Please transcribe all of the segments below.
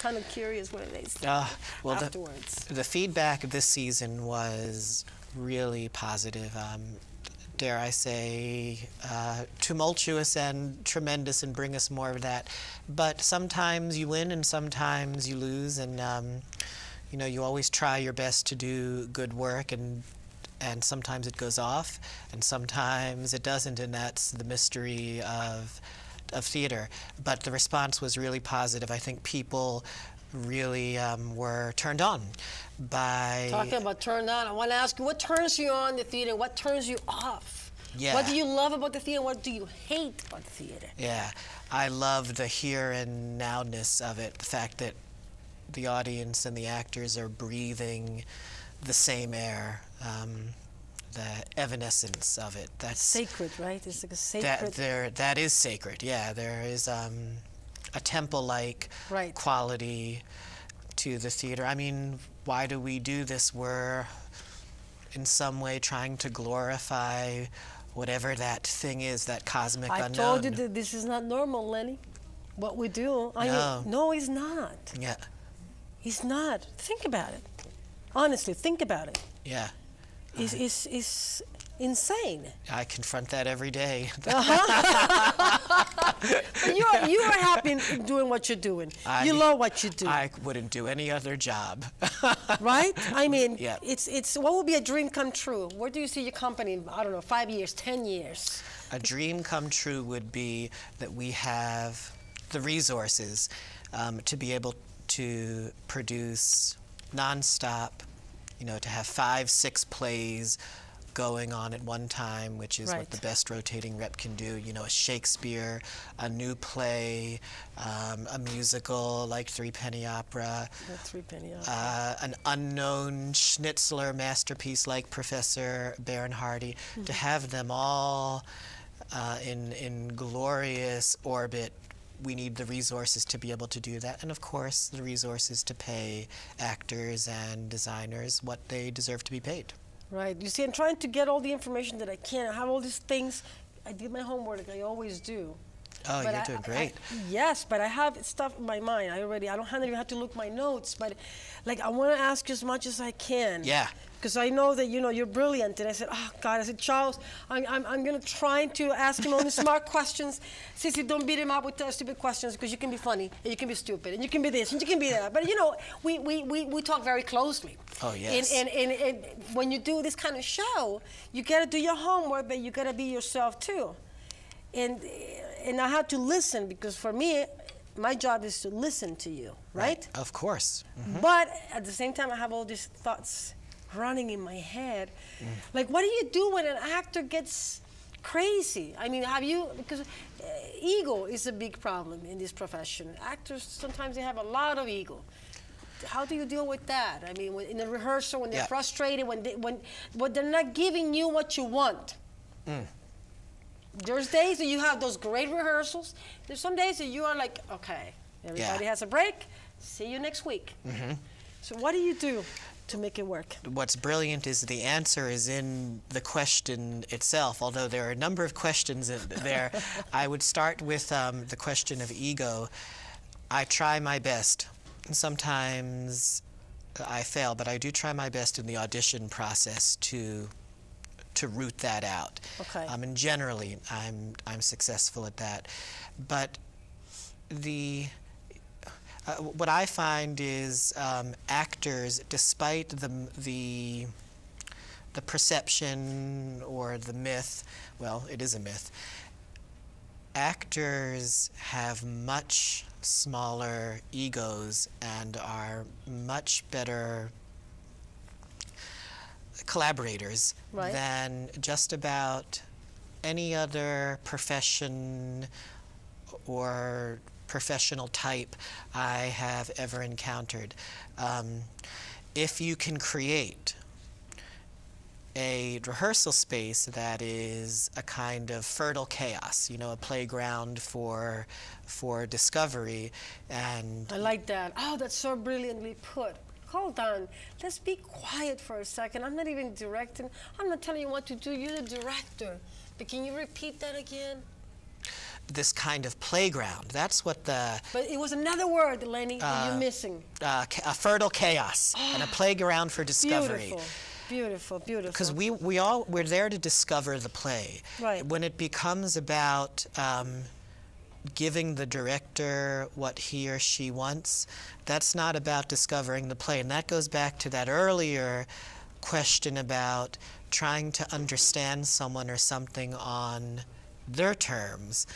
kind of curious what it is well, afterwards. The feedback this season was really positive. Dare I say, tumultuous and tremendous, and bring us more of that. But sometimes you win and sometimes you lose, and you know, you always try your best to do good work, and sometimes it goes off, and sometimes it doesn't, and that's the mystery of theater. But the response was really positive. I think people really were turned on by... Talking about turned on, I want to ask you, what turns you on the theater? What turns you off? Yeah. What do you love about the theater? What do you hate about the theater? Yeah, I love the here and now-ness of it, the fact that the audience and the actors are breathing the same air, the evanescence of it. That's sacred, right? It's like a sacred... That is sacred, yeah. There is a temple-like quality to the theater. I mean, why do we do this? We're in some way trying to glorify whatever that thing is, that cosmic unknown. I told you that this is not normal, Lenny. What we do. I mean, no, it's not. Yeah. It's not. Think about it. Honestly, think about it. Yeah. It's insane. I confront that every day. But you are happy doing what you're doing. You love what you do. I wouldn't do any other job. Right? I mean, yeah. It's what would be a dream come true? Where do you see your company in, I don't know, 5 years, 10 years? A dream come true would be that we have the resources to be able to produce nonstop, you know, to have 5, 6 plays going on at one time, which is what the best rotating rep can do. You know, a Shakespeare, a new play, a musical like Threepenny Opera, an unknown Schnitzler masterpiece like Professor Bernhardi. To have them all in glorious orbit, we need the resources to be able to do that, and of course the resources to pay actors and designers what they deserve to be paid. Right. You see, I'm trying to get all the information that I can. I have all these things. I did my homework like I always do. Oh, but you're doing great. Yes, but I have stuff in my mind. I don't even have to look my notes, but like I want to ask you as much as I can. Yeah. Because I know that, you know, you're brilliant. And I said, oh, God, I said, Charles, I'm going to try to ask him only smart questions. Sissy, don't beat him up with stupid questions, because you can be funny, and you can be stupid, and you can be this, and you can be that. But, you know, we talk very closely. Oh, yes. And when you do this kind of show, you got to do your homework, but you got to be yourself, too. And I had to listen, because for me, my job is to listen to you, right? Of course. Mm-hmm. But at the same time, I have all these thoughts running in my head. Like, what do you do when an actor gets crazy? I mean, because ego is a big problem in this profession. Actors, sometimes they have a lot of ego. How do you deal with that? I mean, in a rehearsal, when they're frustrated, when they're not giving you what you want. There's days that you have those great rehearsals. There's some days that you are like, okay, everybody has a break. See you next week. So what do you do to make it work? What's brilliant is the answer is in the question itself, although there are a number of questions in there. I would start with the question of ego. I try my best. Sometimes I fail, but I do try my best in the audition process to root that out. Okay. And generally, I'm successful at that. But what I find is actors, despite the perception or the myth, well, it is a myth, actors have much smaller egos and are much better collaborators than just about any other profession or professional type I have ever encountered. If you can create a rehearsal space that is a kind of fertile chaos, you know, a playground for discovery, and I like that. Oh, that's so brilliantly put. Hold on. Let's be quiet for a second. I'm not even directing. I'm not telling you what to do. You're the director. But can you repeat that again? this kind of playground. That's what the... But it was another word, Lenny, that you're missing. A fertile chaos and a playground for discovery. Beautiful, beautiful, beautiful. Because we're there to discover the play. Right. When it becomes about giving the director what he or she wants, that's not about discovering the play. And that goes back to that earlier question about trying to understand someone or something on their terms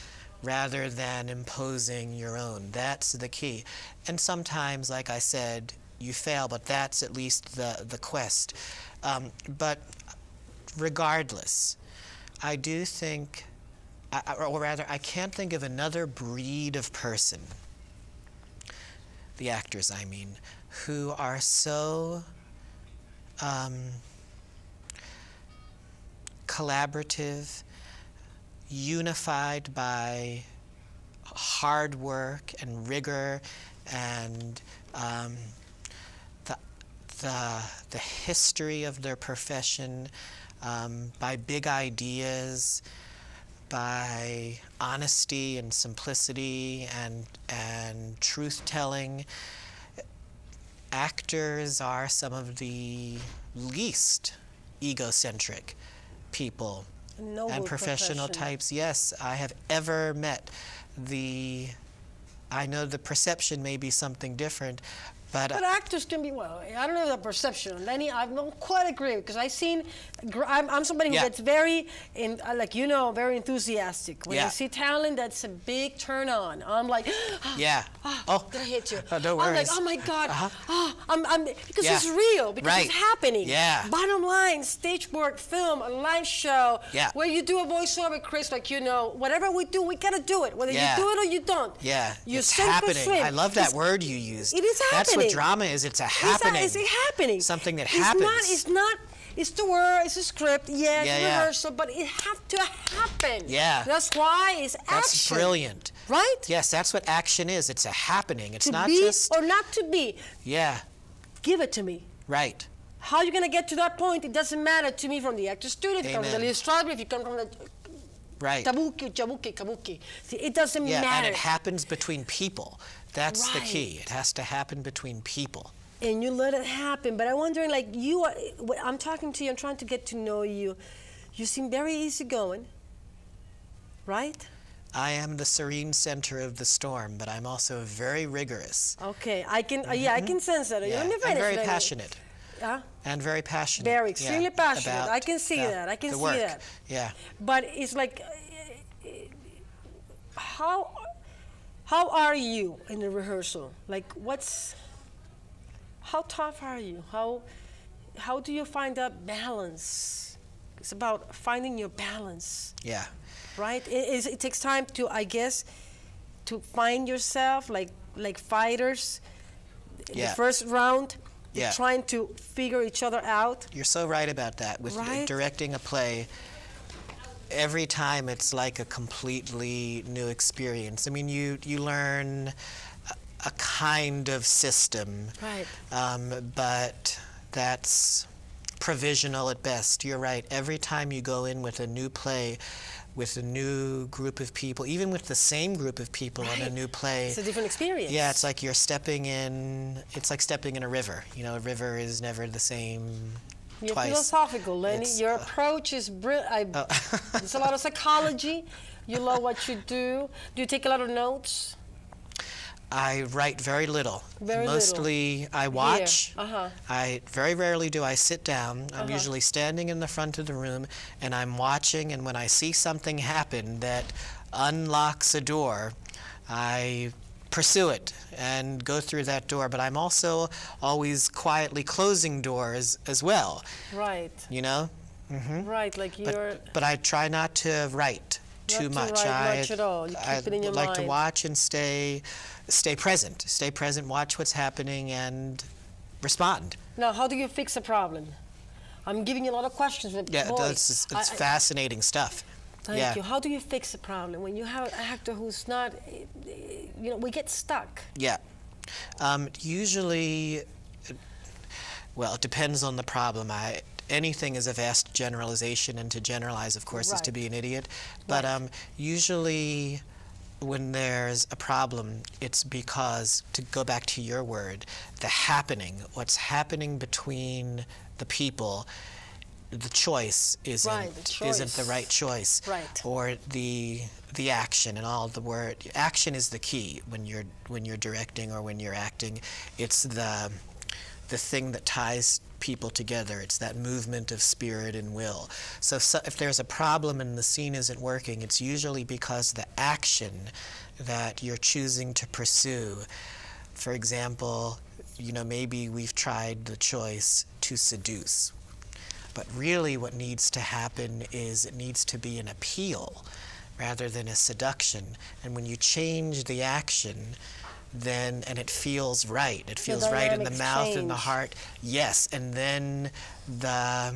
rather than imposing your own. That's the key. And sometimes, like I said, you fail, but that's at least the quest. But regardless, I do think, or rather, I can't think of another breed of person, the actors I mean, who are so collaborative, unified by hard work and rigor and the history of their profession, by big ideas, by honesty and simplicity and truth-telling. Actors are some of the least egocentric people and professional types, yes, I have ever met. I know the perception may be something different, but actors can be, well, I don't know the perception. Lenny, I don't quite agree, because I'm somebody who gets very, like you know, very enthusiastic. When I see talent, that's a big turn on. I'm like, did I hit you? Oh, don't worry. I'm like, oh my God, because it's real, because it's happening. Yeah. Bottom line, stage work, film, a live show, where you do a voiceover, Chris, like you know, whatever we do, we gotta do it, whether you do it or you don't. Yeah, you it's happening. I love that word you used. It is happening. That's what drama is. It's a happening. It's happening. Something that happens. It's the word, it's a script, it's rehearsal, but it has to happen. Yeah. That's why it's action. That's brilliant. Right? Yes, that's what action is. It's a happening. It's not just... To be or not to be. Yeah. Give it to me. Right. How you're going to get to that point, it doesn't matter to me from the actor studio, if you come from the Listrado, if you come from the... Right. Kabuki. See, it doesn't matter. And it happens between people. That's the key. It has to happen between people. And you let it happen. But I'm wondering, like, I'm talking to you, I'm trying to get to know you. You seem very easygoing, right? I am the serene center of the storm, but I'm also very rigorous. Okay, I can, I can sense that. Yeah. I'm very passionate. And very passionate. Very, extremely passionate. I can see that. I can see that. Yeah. But it's like, how are you in the rehearsal? Like, how tough are you? How do you find that balance? It's about finding your balance. Yeah. Right? It takes time to, I guess, to find yourself, like fighters in the first round. They're trying to figure each other out. You're so right about that. With directing a play, every time it's like a completely new experience. I mean, you learn a kind of system, but that's provisional at best. You're right. Every time you go in with a new play, with a new group of people, even with the same group of people on a new play. It's a different experience. Yeah, it's like you're stepping in, it's like stepping in a river. You know, a river is never the same You're twice. philosophical, Lenny. Your approach is brilliant. There's a lot of psychology. You love what you do. Do you take a lot of notes? I write very little. Mostly I watch. I very rarely do I sit down. I'm usually standing in the front of the room and I'm watching, and when I see something happen that unlocks a door, I pursue it and go through that door. But I'm also always quietly closing doors as well. Right. You know? Right, like you're... But I try not to write too much. Much at all. You keep it in your mind. I like to watch and stay present. Stay present, watch what's happening, and respond. Now, how do you fix a problem? I'm giving you a lot of questions. It's fascinating stuff. Thank you. How do you fix a problem when you have an actor who's not, you know, we get stuck? Yeah. Usually, well, it depends on the problem. Anything is a vast generalization, and to generalize, of course, is to be an idiot. But usually when there's a problem, it's because, to go back to your word, the happening, what's happening between the people, the choice isn't the right choice. Right. Or the action and all the word. Action is the key when you're directing or when you're acting. It's the thing that ties people together. It's that movement of spirit and will. So if there's a problem and the scene isn't working, it's usually because the action that you're choosing to pursue, for example, maybe we've tried the choice to seduce. But really what needs to happen is it needs to be an appeal rather than a seduction. And when you change the action, and it feels right. It feels right in the mouth and the heart. Yes, and then the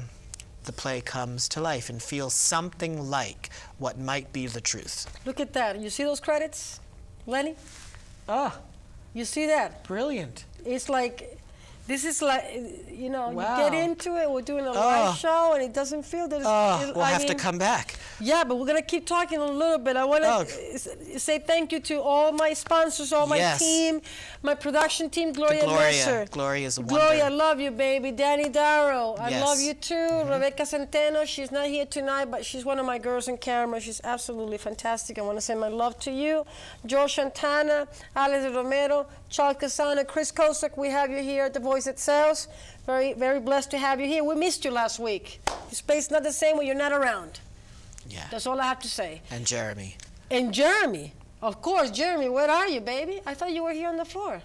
play comes to life and feels something like what might be the truth. Look at that. You see those credits, Lenny? Ah, you see that? brilliant. It's like, this is like, Wow. you get into it. We're doing a live show, and it doesn't feel that it's... We'll have to come back. Yeah, but we're going to keep talking a little bit. I want to say thank you to all my sponsors, all my team, my production team, Gloria Messer. Gloria's a wonder. Gloria, I love you, baby. Danny Darrow, I Yes. love you too. Rebecca Centeno, she's not here tonight, but she's one of my girls on camera. She's absolutely fantastic. I want to send my love to you. Joe Shantana, Alex Romero, Charles Casana, Chris Kosak, we have you here at The Voice That Sells. Very, very blessed to have you here. We missed you last week. This place is not the same when you're not around. Yeah. That's all I have to say. And Jeremy. And Jeremy. Of course, Jeremy, where are you, baby? I thought you were here on the floor.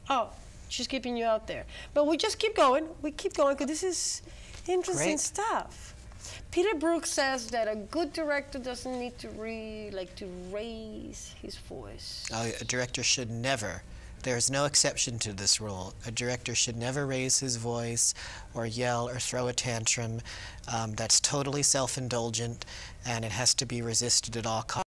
Oh, she's keeping you out there. But we just keep going. We keep going because this is interesting stuff. Peter Brook says that a good director doesn't need to raise his voice. A director should never. There's no exception to this rule. A director should never raise his voice or yell or throw a tantrum. That's totally self-indulgent, and it has to be resisted at all costs.